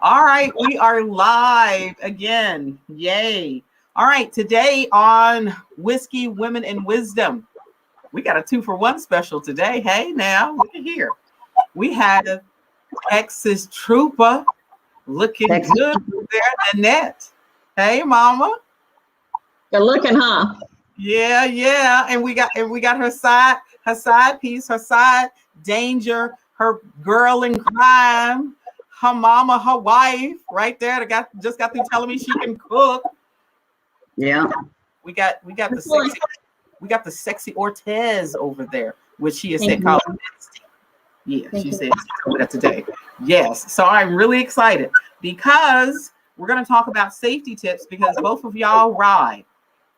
All right, we are live again. Yay. All right, today on Whiskey, Women, and Wisdom, we got a 2-for-1 special today. Hey, now, look at here. We had Texas Trooper looking good there, Nanette. Hey, Mama. Good looking, huh? Yeah. And we got her side piece, her side danger, her girl in crime. Her mama, her wife, right there. Just got through telling me she can cook. Yeah. We got the sexy Ortez over there, which she has said called nasty. Yeah, she said that today. Yes. So I'm really excited because we're going to talk about safety tips because both of y'all ride.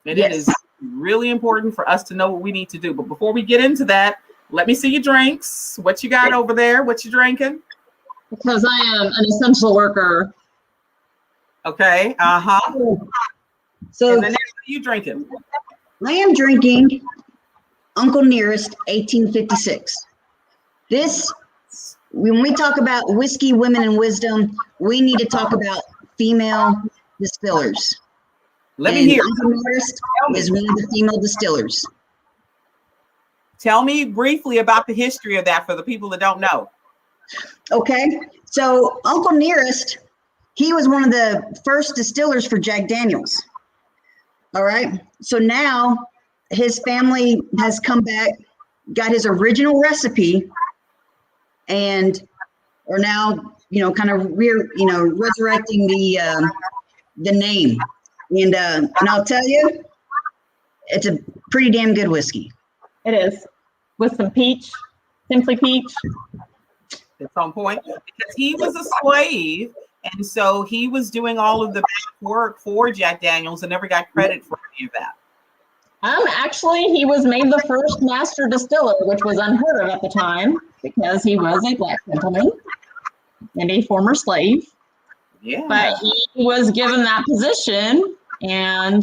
And It is really important for us to know what we need to do. But before we get into that, let me see your drinks. What you got over there? What you drinking? Because I am an essential worker. Okay. So and then what are you drinking? I am drinking Uncle Nearest 1856. When we talk about whiskey, women, and wisdom, we need to talk about female distillers. Let me hear. Uncle Nearest is one of the female distillers. Tell me briefly about the history of that for the people that don't know. Okay, so Uncle Nearest, he was one of the first distillers for Jack Daniels. All right, so now his family has come back, got his original recipe, and are now, kind of resurrecting the name. And I'll tell you, it's a pretty damn good whiskey. It is, with some peach, simply peach. At some point, because he was a slave, and so he was doing all of the work for Jack Daniels and never got credit for any of that. Actually, he was made the first master distiller, which was unheard of at the time because he was a black gentleman and a former slave. Yeah. But he was given that position, and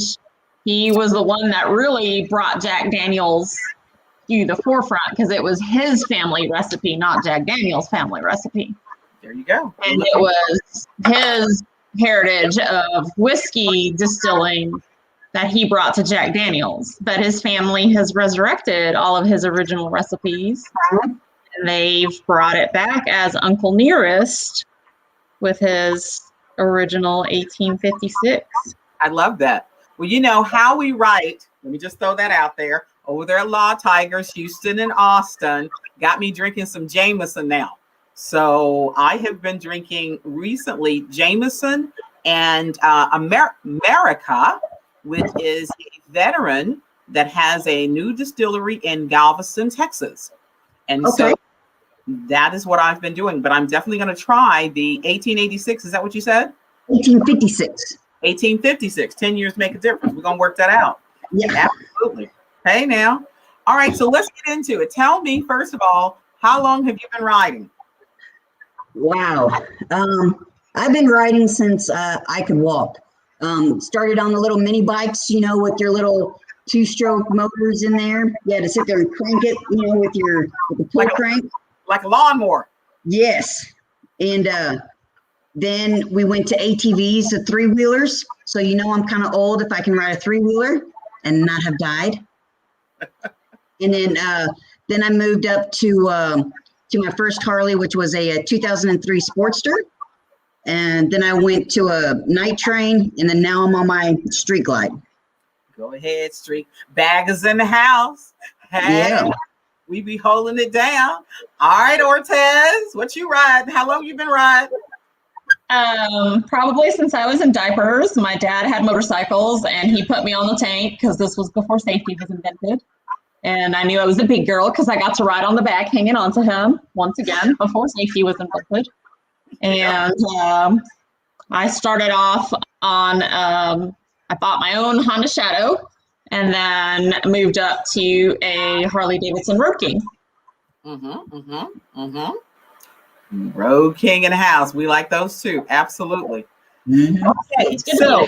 he was the one that really brought Jack Daniels to the forefront because it was his family recipe, not Jack Daniels' family recipe. There you go. And it was his heritage of whiskey distilling that he brought to Jack Daniels. But his family has resurrected all of his original recipes, and they've brought it back as Uncle Nearest with his original 1856. I love that. Well, how we write, let me just throw that out there. Over there at Law Tigers, Houston and Austin, got me drinking some Jameson now. So I have been drinking recently Jameson and America, which is a veteran that has a new distillery in Galveston, Texas. And so that is what I've been doing. But I'm definitely going to try the 1886. Is that what you said? 1856. 1856. 10 years make a difference. We're going to work that out. Yeah. Absolutely. Hey, now. All right. So let's get into it. Tell me, first of all, how long have you been riding? Wow. I've been riding since I could walk. Started on the little mini bikes, with your little 2-stroke motors in there. You had to sit there and crank it, with the pull crank. Like a lawnmower. Yes. And then we went to ATVs, the 3-wheelers. So, I'm kind of old if I can ride a 3-wheeler and not have died. And then I moved up to my first Harley, which was a 2003 Sportster. And then I went to a night train, and then now I'm on my Street Glide. Go ahead, Street. Baggers in the house. Hey, yeah. We be holding it down. All right, Ortez, what you riding? How long you been riding? Probably since I was in diapers. My dad had motorcycles, and he put me on the tank because this was before safety was invented. And I knew I was a big girl because I got to ride on the back, hanging on to him once again before safety was invented. And I started off on, I bought my own Honda Shadow and then moved up to a Harley Davidson Road King. Road King in the house. We like those too. Absolutely. Mm-hmm. Okay, so,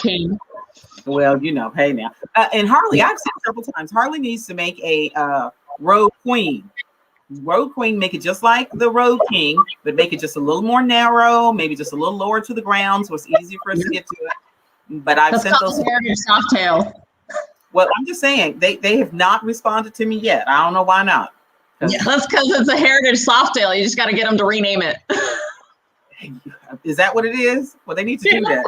well, hey now. And Harley, I've said several times, Harley needs to make a Road Queen. Road Queen, make it just like the Road King, but make it just a little more narrow, maybe just a little lower to the ground, so it's easier for us to get to it. But I've sent those. Heritage Softail. Well, I'm just saying they have not responded to me yet. I don't know why not. Yeah, that's because it's a Heritage Softail. You just got to get them to rename it. Is that what it is? Well, they need to do that.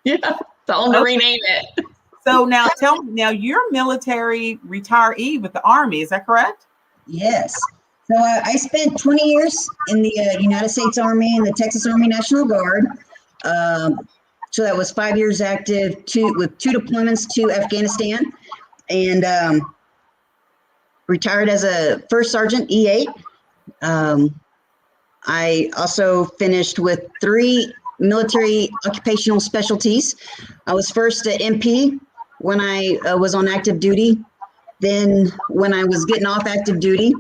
Yeah, tell them to rename it. So now tell me, now you're military retiree with the Army, is that correct? Yes. So I spent 20 years in the United States Army and the Texas Army National Guard. So that was 5 years active, with 2 deployments to Afghanistan, and retired as a first sergeant E8. I also finished with 3 military occupational specialties. I was first at MP when I was on active duty. Then when I was getting off active duty,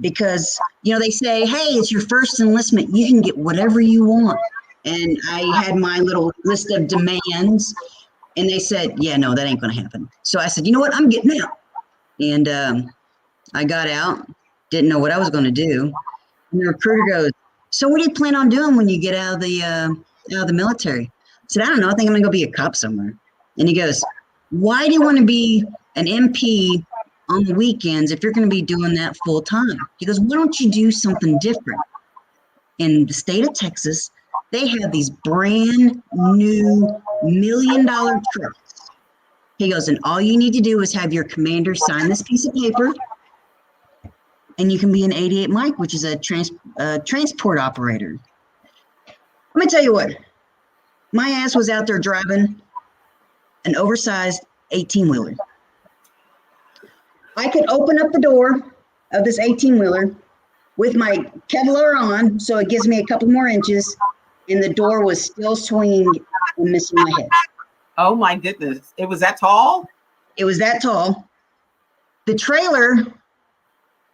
because, they say, hey, it's your first enlistment. You can get whatever you want. And I had my little list of demands, and they said, yeah, no, that ain't going to happen. So I said, you know what? I'm getting out. And I got out, didn't know what I was going to do. And the recruiter goes, so what do you plan on doing when you get out of the military? I said, I don't know. I think I'm going to go be a cop somewhere. And he goes, why do you want to be an MP on the weekends if you're going to be doing that full time? He goes, why don't you do something different? In the state of Texas, they have these brand new $1 million trucks. He goes, and all you need to do is have your commander sign this piece of paper, and you can be an 88 Mike, which is a transport operator. Let me tell you what, my ass was out there driving an oversized 18-wheeler. I could open up the door of this 18-wheeler with my Kevlar on, so it gives me a couple more inches, and the door was still swinging and missing my head. Oh my goodness. It was that tall? It was that tall. The trailer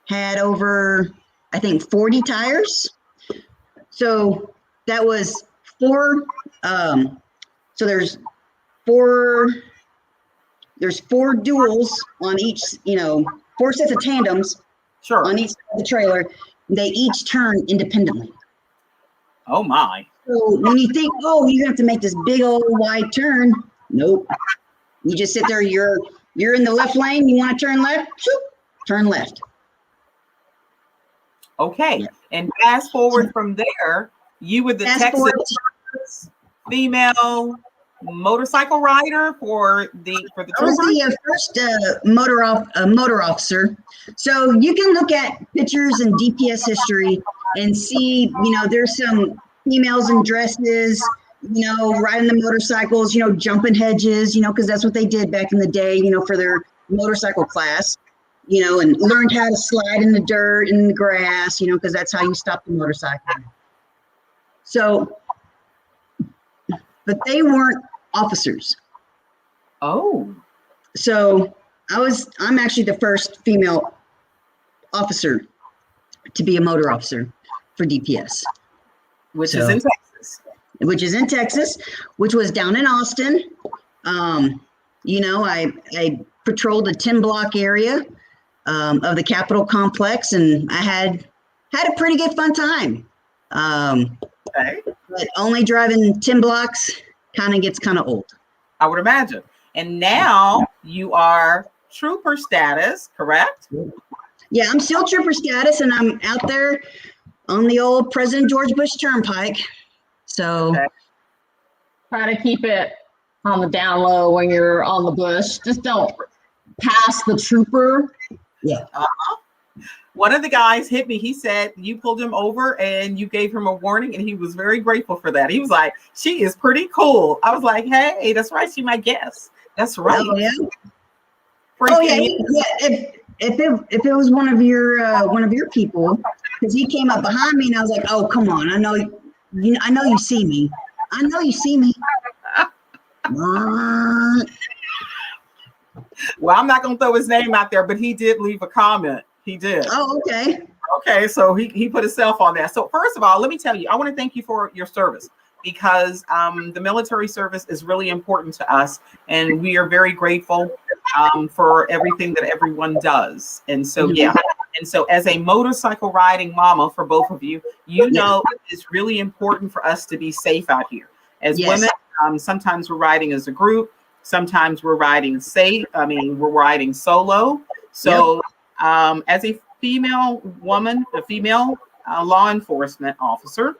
had over, I think, 40 tires. So that was 4. So there's 4 duals on each, 4 sets of tandems. Sure. On each side of the trailer. They each turn independently. Oh my. So when you think, oh, you have to make this big old wide turn, nope. You just sit there, you're in the left lane, you want to turn left, turn left. Okay. And fast forward from there, you were the Texas female motorcycle rider for the I was the first motor officer. So you can look at pictures and DPS history and see, there's some females in dresses, riding the motorcycles, jumping hedges, because that's what they did back in the day, for their motorcycle class, and learned how to slide in the dirt and the grass, because that's how you stop the motorcycle. So, but they weren't officers. Oh. So I'm actually the first female officer to be a motor officer for DPS. Which is in Texas. Which is in Texas, which was down in Austin. I patrolled a 10-block area of the Capitol complex, and I had a pretty good fun time. Okay. But only driving 10 blocks gets old. I would imagine. And now you are trooper status, correct? Yeah, I'm still trooper status, and I'm out there on the old President George Bush Turnpike. So try to keep it on the down low when you're on the bush. Just don't pass the trooper. Yeah. One of the guys hit me. He said you pulled him over and you gave him a warning, and he was very grateful for that. He was like, she is pretty cool. I was like, hey, that's right. She my guest. That's right. Oh, yeah. If it was one of your people, because he came up behind me and I was like, oh, come on. I know you see me. I know you see me. Well, I'm not going to throw his name out there, but he did leave a comment. He did. Oh, okay. Okay, so he put himself on that. So first of all, let me tell you, I want to thank you for your service, because the military service is really important to us, and we are very grateful for everything that everyone does. And so, yeah, And so as a motorcycle riding mama for both of you, you know it's really important for us to be safe out here. As women, sometimes we're riding as a group, sometimes we're riding we're riding solo. So as a female woman, a female law enforcement officer,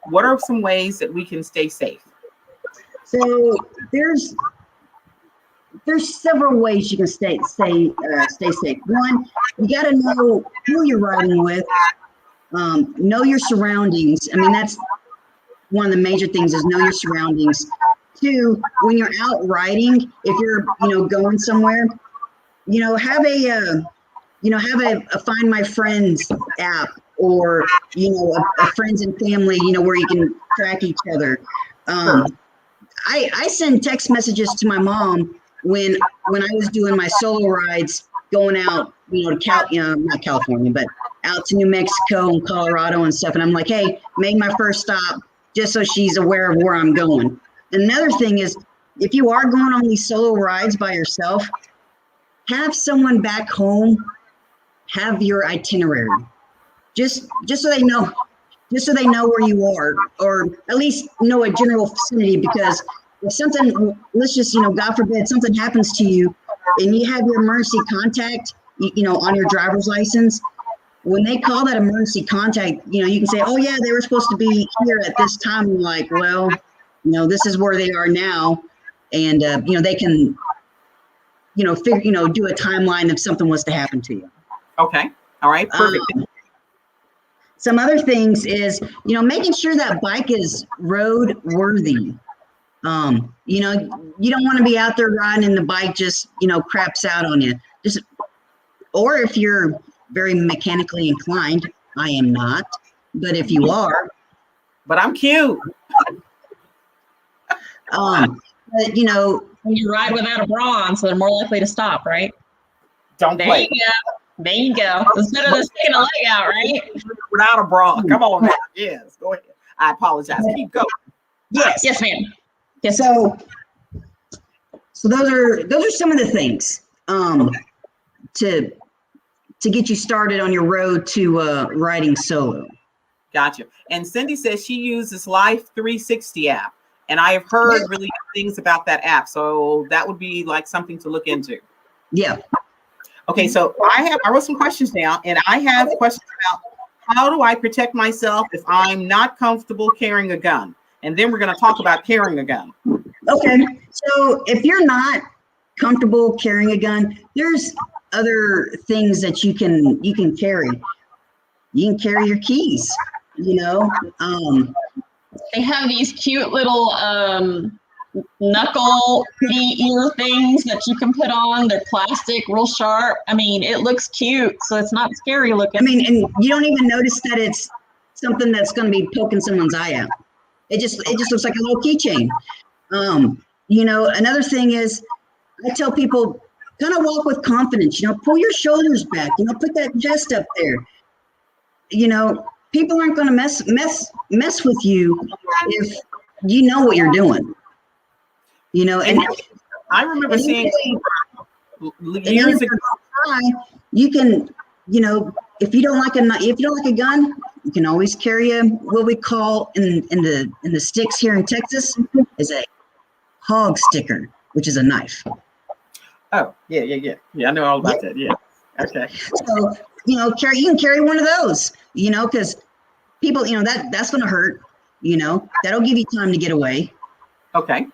what are some ways that we can stay safe? So there's several ways you can stay safe. One, you got to know who you're riding with. Know your surroundings. I mean, that's one of the major things is know your surroundings. Two, when you're out riding, if you're going somewhere, have a Find My Friends app, or a friends and family, where you can track each other. I send text messages to my mom when I was doing my solo rides, going out, to not California, but out to New Mexico and Colorado and stuff. And I'm like, hey, make my first stop, just so she's aware of where I'm going. Another thing is, if you are going on these solo rides by yourself, have someone back home have your itinerary, just so they know where you are, or at least know a general vicinity. Because if something, let's just, God forbid, something happens to you and you have your emergency contact, on your driver's license, when they call that emergency contact, you can say, oh yeah, they were supposed to be here at this time. I'm like, well, this is where they are now. And, they can, do a timeline if something was to happen to you. Okay. All right. Perfect. Some other things is, making sure that bike is road worthy. You don't want to be out there riding and the bike just, craps out on you. Or if you're very mechanically inclined, I am not, but if you are. But I'm cute. But, you ride without a bra on, so they're more likely to stop, right? Don't there play. You go. There you go. Instead of just taking a leg out, right? Without a bra. Come on now. Yes, go ahead. I apologize. Keep going. Yes, ma'am. Yes. So those are some of the things to get you started on your road to riding solo. Gotcha. And Cindy says she uses Life 360 app, and I have heard really good things about that app. So that would be like something to look into. Yeah. Okay, so I wrote some questions down, and I have questions about how do I protect myself if I'm not comfortable carrying a gun? And then we're going to talk about carrying a gun. Okay, so if you're not comfortable carrying a gun, there's other things that you can carry. You can carry your keys, They have these cute little knuckle kitty ear things that you can put on. They're plastic, real sharp. I mean, it looks cute, so it's not scary looking. I mean, and you don't even notice that it's something that's going to be poking someone's eye out. It just looks like a little keychain. Another thing is, I tell people, kind of walk with confidence. Pull your shoulders back. Put that chest up there. People aren't going to mess with you if you know what you're doing. And I remember seeing years ago, you can, if you don't like a gun, you can always carry what we call in the sticks here in Texas is a hog sticker, which is a knife. Oh, yeah. I know all about that. Yeah. Okay. So, you can carry one of those, because people, that's going to hurt, that'll give you time to get away. Okay.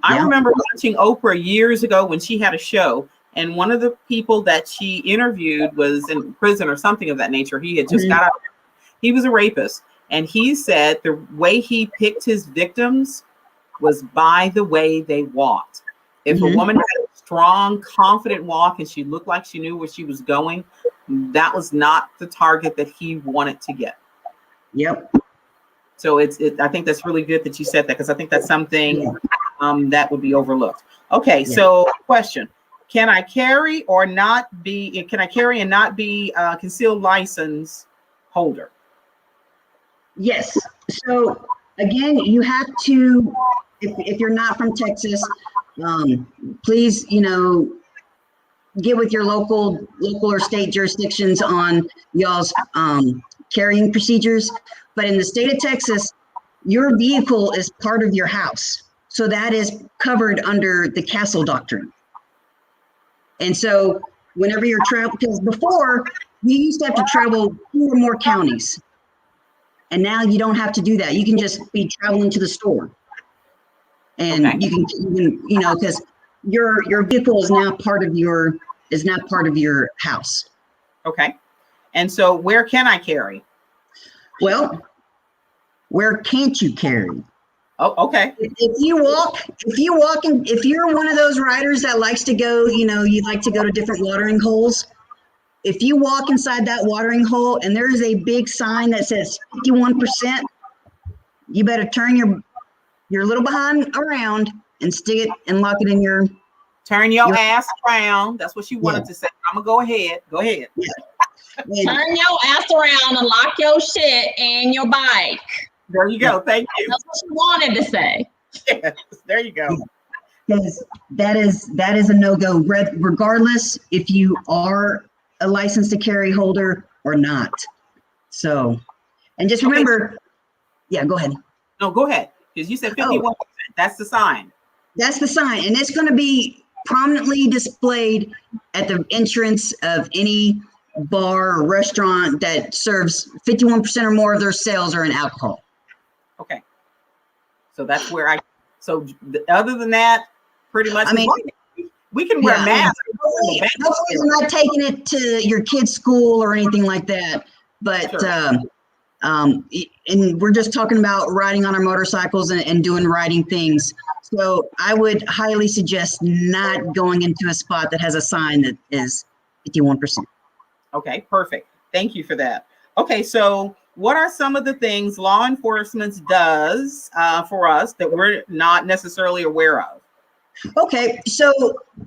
I remember watching Oprah years ago when she had a show, and one of the people that she interviewed was in prison or something of that nature. He had just got out. He was a rapist. And he said the way he picked his victims was by the way they walked. If a woman had a strong, confident walk and she looked like she knew where she was going, that was not the target that he wanted to get. Yep. So I think that's really good that you said that, because I think that's something that would be overlooked. Okay, so question. Can I carry and not be a concealed license holder? Yes. So again, you have to, if you're not from Texas, please, get with your local or state jurisdictions on y'all's carrying procedures. But in the state of Texas, your vehicle is part of your house. So that is covered under the castle doctrine. And so whenever you're traveling, because before you used to have to travel 2 or more counties. And now you don't have to do that. You can just be traveling to the store. And Okay. you can, you know, because your vehicle is now part of your house. Okay. And so where can I carry? Well, where can't you carry? Oh, okay. If you walk, and if you're one of those riders that likes to go, you know, you like to go to different watering holes. If you walk inside that watering hole and there is a big sign that says 51%, you better turn your little behind around and stick it and lock it in your. Turn your ass around. That's what she wanted to say. I'm gonna go ahead. Go ahead. Yeah. Turn your ass around and lock your shit in your bike. There you go. Thank you. That's what she wanted to say. Yes, there you go. Because that is a no-go, regardless if you are a license to carry holder or not. So, and just remember, yeah, go ahead. No, go ahead. Because you said 51%. That's the sign. That's the sign. And it's going to be prominently displayed at the entrance of any bar or restaurant that serves 51% or more of their sales are in alcohol. Okay. So that's where other than that, pretty much, I mean, we can wear masks. Hopefully I'm not taking it to your kid's school or anything like that. But, Sure. And we're just talking about riding on our motorcycles and doing riding things. So I would highly suggest not going into a spot that has a sign that is 51%. Okay, perfect. Thank you for that. Okay, so what are some of the things law enforcement does for us that we're not necessarily aware of? Okay, so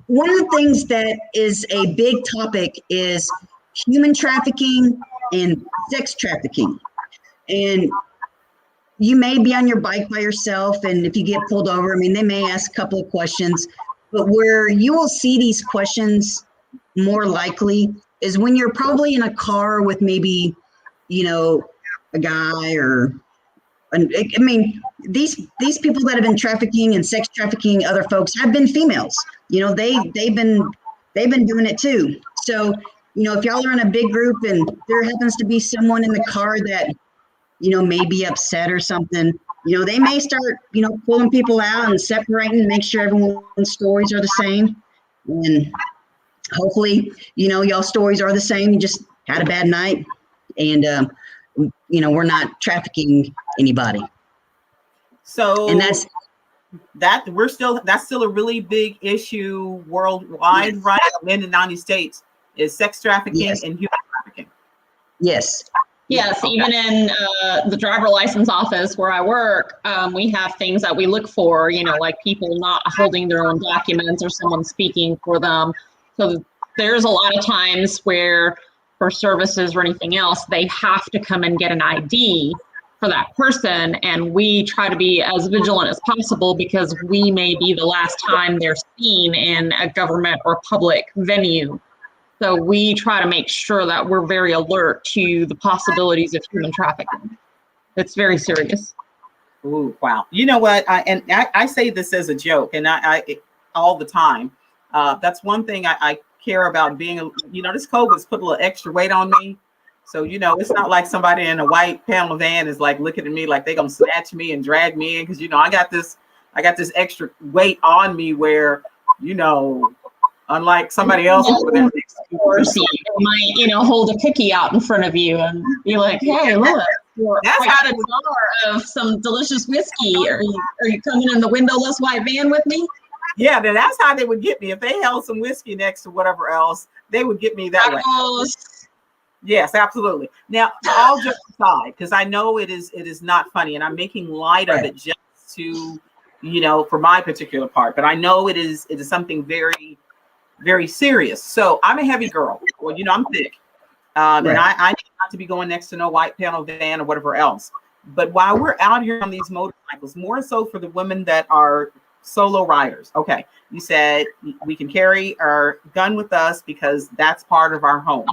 one of the things that is a big topic is human trafficking and sex trafficking. And you may be on your bike by yourself, and if you get pulled over, I mean, they may ask a couple of questions, but where you will see these questions more likely is when you're probably in a car with maybe, you know, a guy or, I mean, these people that have been trafficking and sex trafficking other folks have been females. You know, they've been doing it too. So, you know, if y'all are in a big group and there happens to be someone in the car that, you know, may be upset or something, you know, they may start, you know, pulling people out and separating, make sure everyone's stories are the same. And hopefully, you know, y'all stories are the same. You just had a bad night and, you know, we're not trafficking anybody. So and that's still a really big issue worldwide, yes. right? In the United States is sex trafficking Yes. and human trafficking. Yes. Yes, Okay. even in the driver license office where I work, we have things that we look for, you know, like people not holding their own documents or someone speaking for them. So there's a lot of times where for services or anything else, they have to come and get an ID for that person. And we try to be as vigilant as possible because we may be the last time they're seen in a government or public venue. So we try to make sure that we're very alert to the possibilities of human trafficking. It's very serious. Ooh, wow. You know what? I say this as a joke, and I all the time. That's one thing I care about being. You know, this COVID's put a little extra weight on me. So, you know, it's not like somebody in a white panel van is like looking at me like they're gonna snatch me and drag me in because, you know, I got this extra weight on me where, you know, unlike somebody else over there next to Or see, they might, you know, hold a cookie out in front of you and be like, "Hey, look, That's I got a jar of some delicious whiskey. Are you coming in the windowless white van with me?" Yeah, that's how they would get me. If they held some whiskey next to whatever else, they would get me that way. Yes, absolutely. Now, all jokes aside, because I know it is not funny, and I'm making light of it just to, you know, for my particular part. But I know it is something very, very serious. So I'm a heavy girl. Well, you know, I'm thick, and I need not to be going next to no white panel van or whatever else. But while we're out here on these motorcycles, more so for the women that are solo riders. Okay. You said we can carry our gun with us because that's part of our home.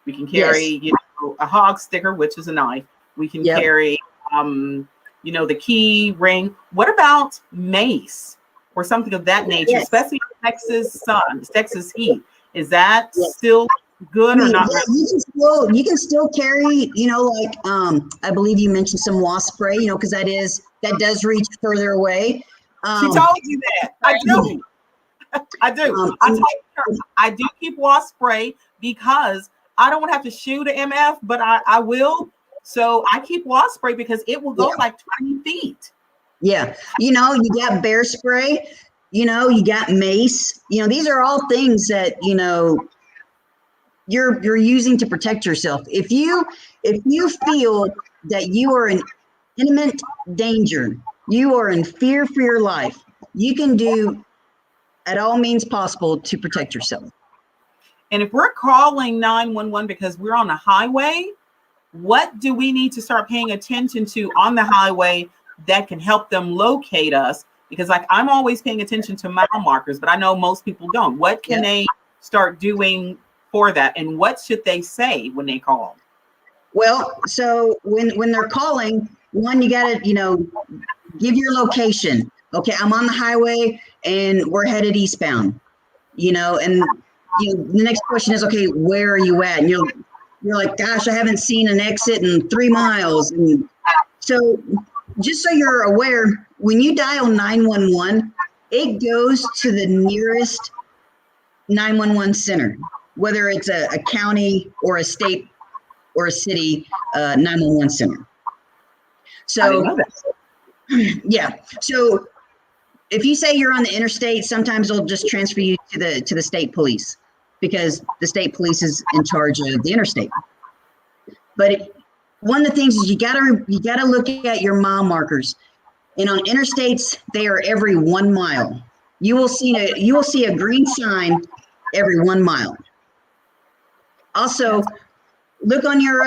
We can carry, a hog sticker, which is a knife. We can carry, the key ring. What about mace or something of that nature, especially Texas heat? Is that still good or not? You can still carry, I believe you mentioned some wasp spray, because that does reach further away. She told you that. I do. I do. I do keep wasp spray because I don't want to have to shoot an MF, but I will. So I keep wasp spray because it will go like 20 feet. Yeah. You got bear spray, you got mace, these are all things that, you're using to protect yourself. If you feel that you are in imminent danger, you are in fear for your life, you can do at all means possible to protect yourself. And if we're calling 911 because we're on the highway, what do we need to start paying attention to on the highway that can help them locate us? Because I'm always paying attention to mile markers, but I know most people don't. What can they start doing for that? And what should they say when they call? Well, so when they're calling, one, you got to, give your location. Okay, I'm on the highway and we're headed eastbound, and the next question is, okay, where are you at? And you're like, gosh, I haven't seen an exit in 3 miles. And so just so you're aware, when you dial 911, it goes to the nearest 911 center, whether it's a county or a state or a city 911 center. So, so if you say you're on the interstate, sometimes they'll just transfer you to the state police because the state police is in charge of the interstate. But one of the things is you gotta look at your mile markers, and on interstates they are every 1 mile. You will see a green sign every 1 mile. Also, look on your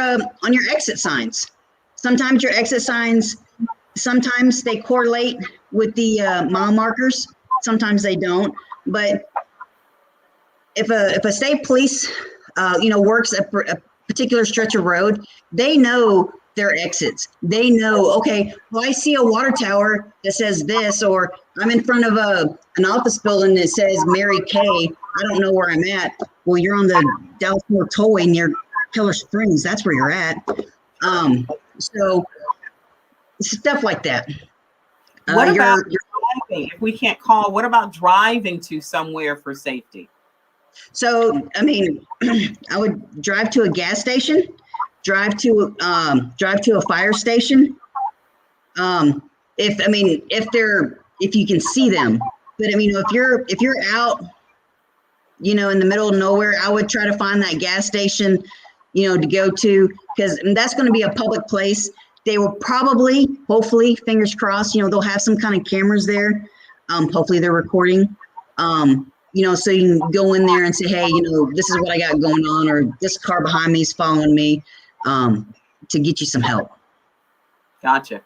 exit signs. Sometimes your exit signs, sometimes they correlate with the mile markers. Sometimes they don't. But if a state police, works a particular stretch of road, they know their exits. They know, okay, well, I see a water tower that says this, or I'm in front of an office building that says Mary Kay. I don't know where I'm at. Well, you're on the Dallas Fort Tollway near Keller Springs. That's where you're at. So stuff like that. What about driving? If we can't call, what about driving to somewhere for safety? So, I would drive to a gas station, drive to a fire station. If you can see them, but if you're out, in the middle of nowhere, I would try to find that gas station, to go to, because that's going to be a public place. They will probably, hopefully, fingers crossed, they'll have some kind of cameras there. Hopefully they're recording. So you can go in there and say, hey, this is what I got going on, or this car behind me is following me, to get you some help. Gotcha.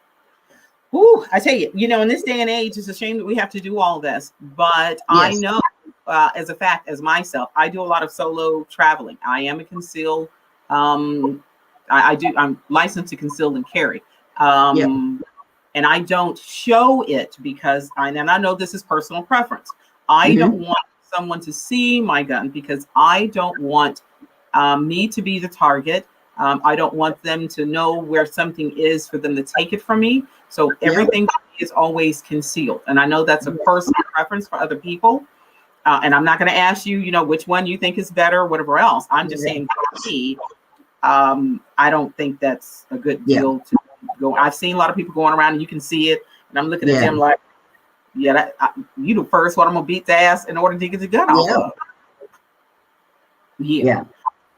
Ooh, I tell you, in this day and age, it's a shame that we have to do all this, but I know as a fact, as myself, I do a lot of solo traveling. I am a concealed, I'm licensed to conceal and carry. And I don't show it because I know this is personal preference. I don't want someone to see my gun because I don't want me to be the target. I don't want them to know where something is for them to take it from me. So everything is always concealed. And I know that's a personal preference for other people. And I'm not going to ask you, which one you think is better or whatever else. I'm just saying, for me, I don't think that's a good deal to go. I've seen a lot of people going around and you can see it. And I'm looking at them like, you the first one I'm going to beat the ass in order to get the gun off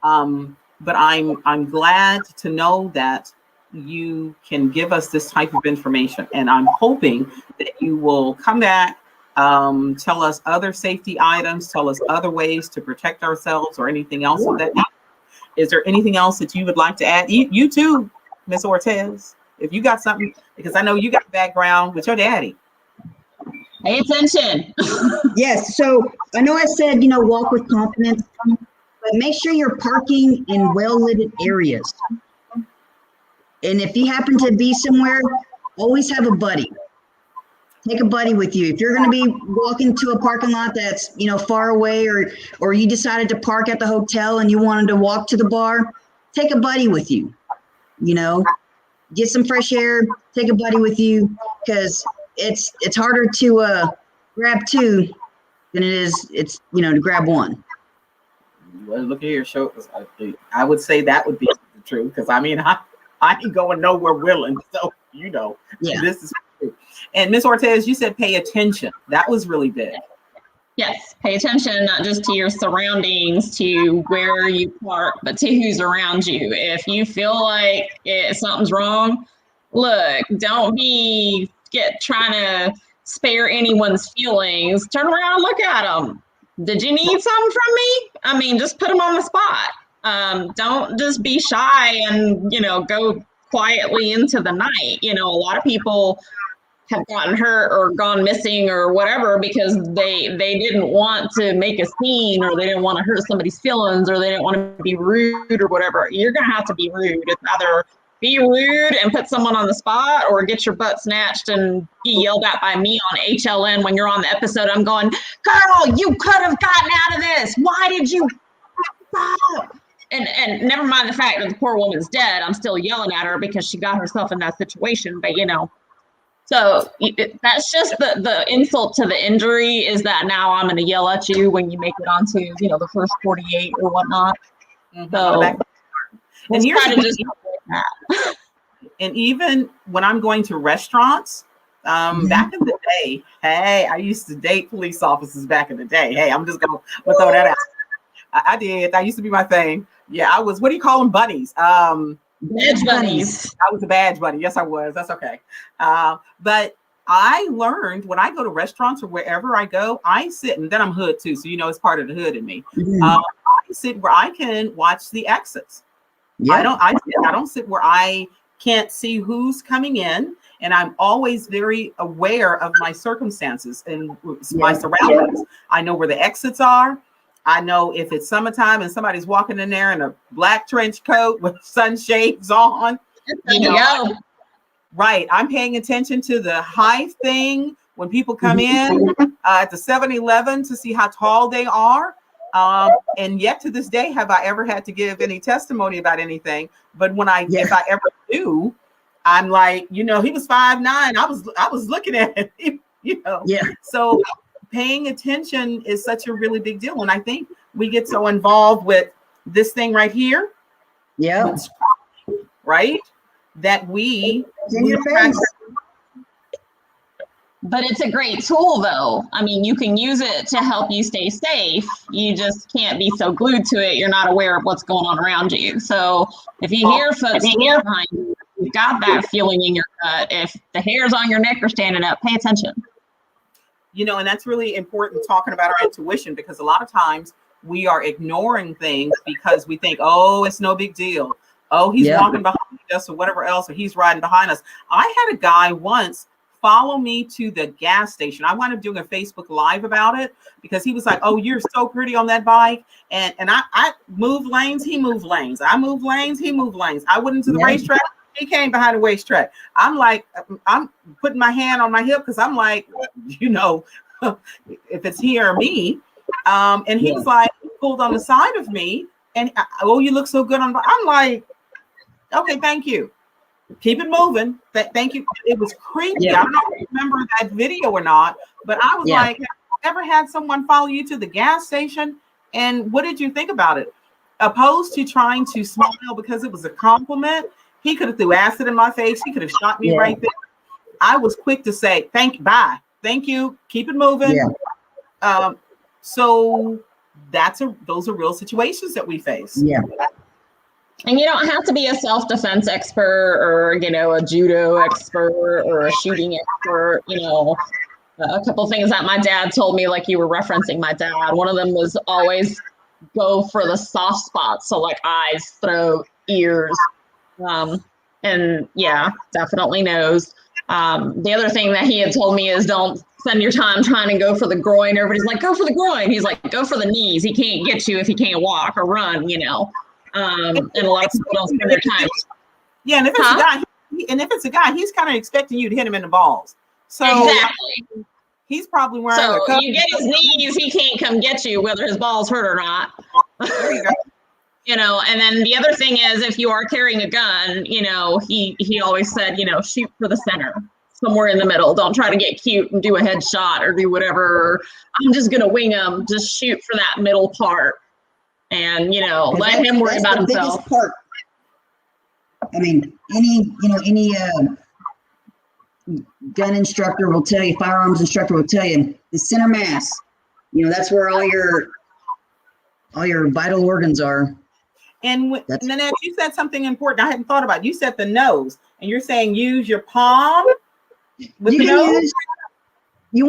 of. But I'm glad to know that you can give us this type of information. And I'm hoping that you will come back, tell us other safety items, tell us other ways to protect ourselves or anything else of that. Is there anything else that you would like to add? You too, Miss Ortez, if you got something, because I know you got a background with your daddy. Pay attention. Yes. So I know I said, walk with confidence, but make sure you're parking in well-lit areas. And if you happen to be somewhere, always have a buddy. Take a buddy with you. If you're going to be walking to a parking lot that's, far away, or you decided to park at the hotel and you wanted to walk to the bar, take a buddy with you. Get some fresh air, take a buddy with you, because it's harder to grab two than it's to grab one. Well, look at here, show. I would say that would be the truth, because I ain't going nowhere willing. So this is true. And Miss Ortez, you said pay attention. That was really big. Yes, pay attention, not just to your surroundings, to where you park, but to who's around you. If you feel like something's wrong, look, don't be trying to spare anyone's feelings. Turn around and look at them. Did you need something from me? I mean, just put them on the spot. Don't just be shy and, go quietly into the night. A lot of people have gotten hurt or gone missing or whatever because they didn't want to make a scene, or they didn't want to hurt somebody's feelings, or they didn't want to be rude or whatever. You're going to have to be rude. It's either be rude and put someone on the spot, or get your butt snatched and be yelled at by me on HLN when you're on the episode. I'm going, girl, you could have gotten out of this. Why did you stop? And never mind the fact that the poor woman's dead. I'm still yelling at her because she got herself in that situation. But, so that's just the insult to the injury, is that now I'm going to yell at you when you make it onto, the first 48 or whatnot. Mm-hmm. So, and and even when I'm going to restaurants, back in the day, hey, I used to date police officers back in the day. Hey, I'm just going to throw that out. I did. That used to be my thing. Yeah, I was, what do you call them? Buddies. Badge buddies. I was a badge buddy. Yes, I was. That's okay. But I learned when I go to restaurants or wherever I go, I sit, and then I'm hood too. So, it's part of the hood in me. Mm-hmm. I sit where I can watch the exits. Yeah. I don't sit where I can't see who's coming in. And I'm always very aware of my circumstances and my surroundings. Yeah. I know where the exits are. I know if it's summertime and somebody's walking in there in a black trench coat with sunshades on. Right. I'm paying attention to the height thing when people come in at the 7-Eleven to see how tall they are. And yet to this day, have I ever had to give any testimony about anything? But if I ever do, I'm like, he was 5'9". I was looking at him, Yeah. So paying attention is such a really big deal. And I think we get so involved with this thing right here. Yeah. Right. That we But it's a great tool, though. I mean, you can use it to help you stay safe. You just can't be so glued to it. You're not aware of what's going on around you. So if you hear folks behind you, you've got that feeling in your gut. If the hairs on your neck are standing up, pay attention. And that's really important, talking about our intuition, because a lot of times we are ignoring things because we think, oh, it's no big deal. Oh, he's walking behind us or whatever else, or he's riding behind us. I had a guy once follow me to the gas station. I wound up doing a Facebook Live about it because he was like, oh, you're so pretty on that bike. And I moved lanes, he moved lanes. I moved lanes, he moved lanes. I went into the racetrack. He came behind the racetrack. I'm like, I'm putting my hand on my hip because I'm like, if it's he or me. And he was like, pulled on the side of me and, oh, you look so good on. I'm like, okay, thank you. Keep it moving. Thank you. It was creepy. I don't know if you remember that video or not, but I was like, have you ever had someone follow you to the gas station? And what did you think about it? Opposed to trying to smile because it was a compliment, he could have threw acid in my face. He could have shot me right there. I was quick to say, bye. Thank you. Keep it moving. Yeah. So those are real situations that we face. Yeah. And you don't have to be a self-defense expert or, a judo expert or a shooting expert. A couple things that my dad told me, like you were referencing my dad. One of them was always go for the soft spots. So like eyes, throat, ears. And definitely nose. The other thing that he had told me is don't spend your time trying to go for the groin. Everybody's like, go for the groin. He's like, go for the knees. He can't get you if he can't walk or run, you know. And a lot of people don't spend their time. Yeah, and if it's a guy, he's kind of expecting you to hit him in the balls. So exactly. He's probably wearing. So you get his knees, he can't come get you whether his balls hurt or not. There you go. You know, and then the other thing is, if you are carrying a gun, you know, he always said, you know, shoot for the center, somewhere in the middle. Don't try to get cute and do a headshot or do whatever. Or, I'm just gonna wing him. Just shoot for that middle part, and you know, let him worry about himself. Biggest part. I mean, any gun instructor will tell you, firearms instructor will tell you, the center mass. You know, that's where all your vital organs are. And Nanette, you said something important I hadn't thought about. You said the nose, and you're saying use your palm with the nose? You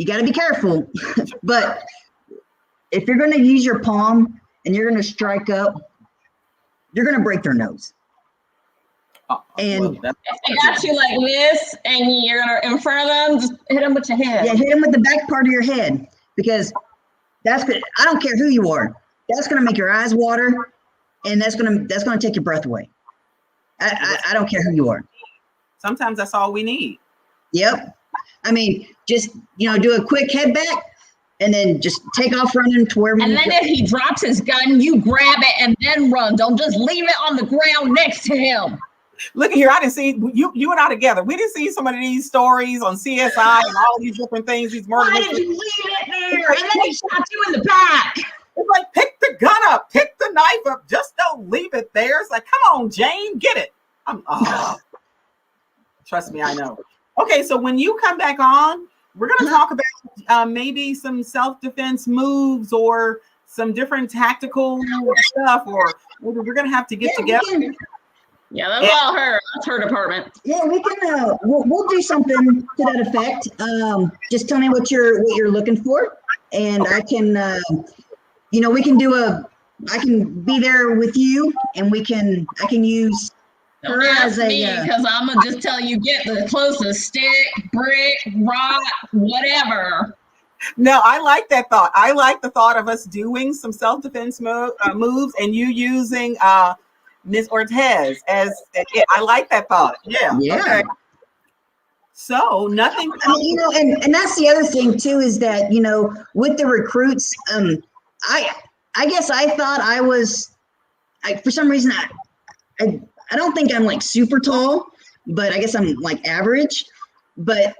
got to be careful, but if you're going to use your palm and you're going to strike up, you're going to break their nose. And if they got you like this and you're in front of them, just hit them with your head. Yeah, hit them with the back part of your head, because that's good. I don't care who you are. That's going to make your eyes water, and that's going to take your breath away. I don't care who you are. Sometimes that's all we need. Yep. I mean, just, you know, do a quick head back and then just take off running to wherever. And then if he drops his gun, you grab it and then run. Don't just leave it on the ground next to him. Look here, I didn't see you and I together. We didn't see some of these stories on CSI and all these different things. These murders. Why did you leave it there? And then he shot you in the back. It's like, pick the gun up, pick the knife up. Just don't leave it there. It's like, come on, Jane, get it. Trust me, I know. Okay, so when you come back on, we're going to talk about maybe some self-defense moves or some different tactical stuff, or we're going to have to get together. Yeah, that's all her. That's her department. Yeah, we can. We'll do something to that effect. Just tell me what you're looking for, and I can. We can do I can be there with you, and I can use her as a. Because I'm gonna just tell you, get the closest stick, brick, rock, whatever. No, I like that thought. I like the thought of us doing some self-defense moves, and you using Ms. Ortez as. I like that thought. Yeah. Yeah. Okay. So nothing. I mean, and that's the other thing too, is that, with the recruits, I guess I thought I was, for some reason, I don't think I'm like super tall, but I guess I'm like average, but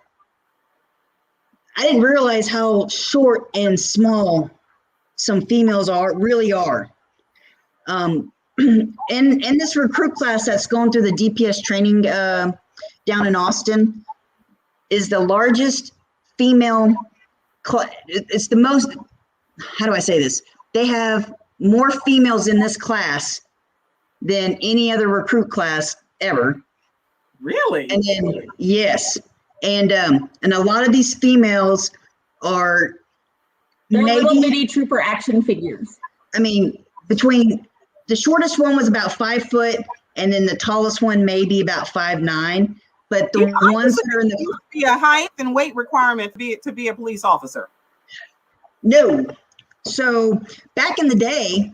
I didn't realize how short and small some females really are. And this recruit class that's going through the DPS training down in Austin is the largest female it's the most, how do I say this? They have more females in this class than any other recruit class ever. Really? And then, yes. And a lot of these females are little bitty trooper action figures. I mean, between the shortest one was about 5 foot, and then the tallest one maybe about 5'9". But the ones that are in the be a height and weight requirement to be a police officer. No. So back in the day,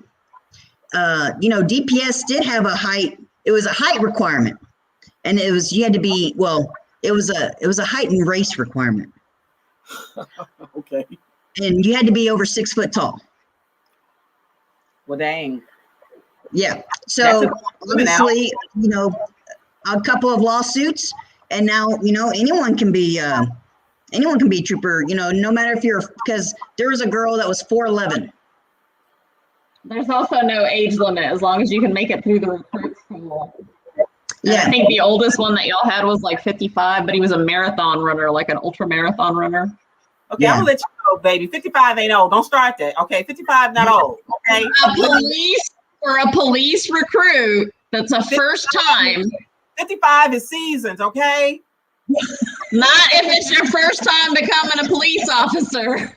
DPS did have a height. It was a height requirement, and you had to be, it was a height and race requirement. Okay. And you had to be over 6 foot tall. Well, dang. Yeah. So obviously, a couple of lawsuits, and now anyone can be a trooper. No matter if because there was a girl that was 4'11". There's also no age limit as long as you can make it through the recruit school. Yeah. I think the oldest one that y'all had was like 55, but he was a marathon runner, like an ultra marathon runner. Okay, I'm gonna let you know, baby. 55 ain't old. Don't start that. Okay, 55 not old. Okay. A police recruit, that's a first time. 55 is seasons, okay? Not if it's your first time becoming a police officer.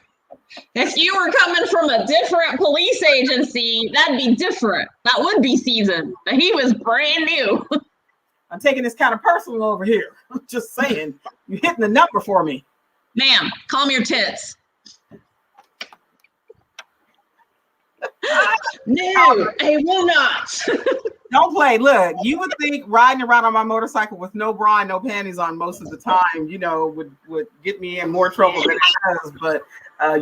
If you were coming from a different police agency, that'd be different. That would be seasoned. But he was brand new. I'm taking this kind of personal over here. I'm just saying, you're hitting the number for me. Ma'am, calm your tits. No, I will not. Don't play. Look, you would think riding around on my motorcycle with no bra and no panties on most of the time, you know, would get me in more trouble than it does. But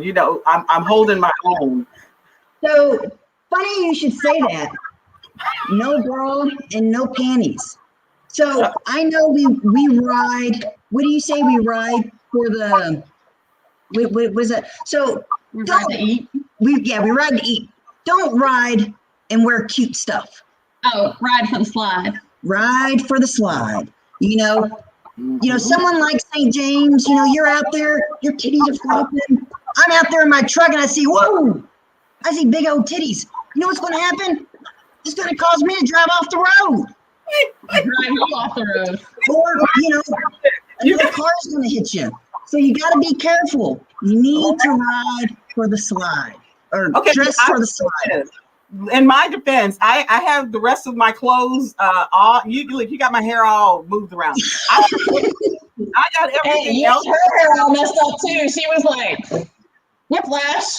you know, I'm holding my own. So funny you should say that. No bra and no panties. So I know we ride. What do you say we ride for the? What was it? So We ride to eat. we ride to eat. Don't ride and wear cute stuff. Oh, ride for the slide. Ride for the slide. You know, someone like St. James, you know, you're out there, your titties are flopping. I'm out there in my truck and I see, whoa, I see big old titties. You know what's going to happen? It's going to cause me to drive off the road. Drive you off the road. Or, you know, another car's going to hit you. So you got to be careful. You need to ride for the slide or dress for the slide. In my defense, I have the rest of my clothes all. You got my hair all moved around. I got everything else. Her hair all messed up too. She was like, whiplash.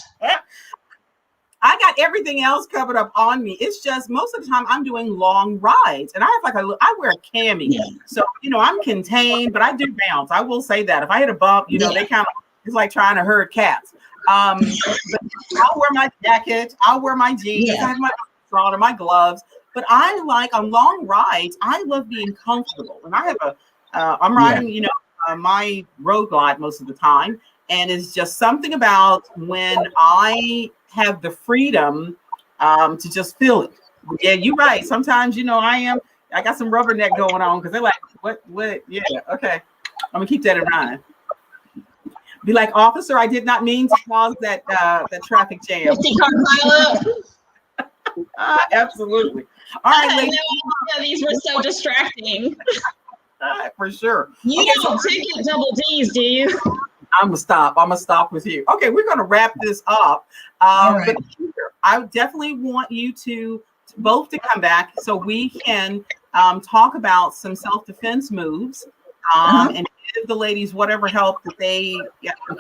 I got everything else covered up on me. It's just most of the time I'm doing long rides, and I have I wear a cami, so you know I'm contained, but I do bounce. I will say that if I hit a bump, you know they kind of it's like trying to herd cats. But I'll wear my jacket, I'll wear my jeans, I have my on and my gloves. But I like on long rides, I love being comfortable, and I have I'm riding, you know, my road glide most of the time, and it's just something about when I have the freedom to just feel it. Yeah, you're right. Sometimes, you know, I got some rubberneck going on because they're like, what? Yeah, okay. I'm gonna keep that in mind. Be like, officer, I did not mean to cause that traffic jam. 50-car pileup. Absolutely. All right, ladies. No, these were so distracting. For sure. You don't ticket double D's, do you? I'm gonna stop with you. Okay, we're gonna wrap this up. Right. But I definitely want you to both to come back so we can talk about some self-defense moves and give the ladies whatever help that they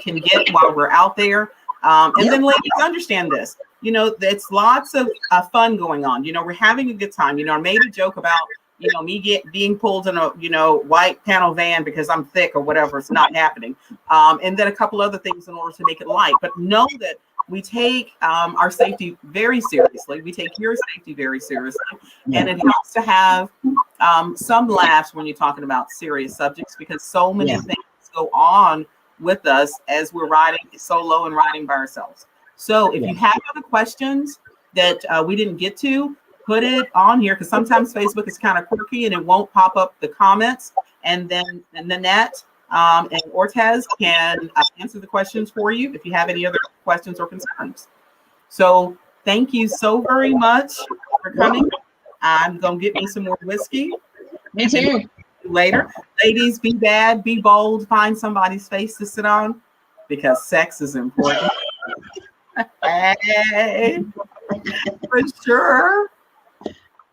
can get while we're out there. And then ladies, understand this. You know, it's lots of fun going on. You know, we're having a good time. You know, I made a joke about, you know, me being pulled in a, you know, white panel van because I'm thick or whatever. It's not happening. And then a couple other things in order to make it light. But know that we take our safety very seriously. We take your safety very seriously. And it helps to have some laughs when you're talking about serious subjects because so many things go on with us as we're riding solo and riding by ourselves. So if you have other questions that we didn't get to, put it on here because sometimes Facebook is kind of quirky and it won't pop up the comments. And then Nanette and Ortez can answer the questions for you if you have any other questions or concerns. So thank you so very much for coming. I'm going to get me some more whiskey. Me too. Later. Ladies, be bad, be bold, find somebody's face to sit on because sex is important. Hey, for sure.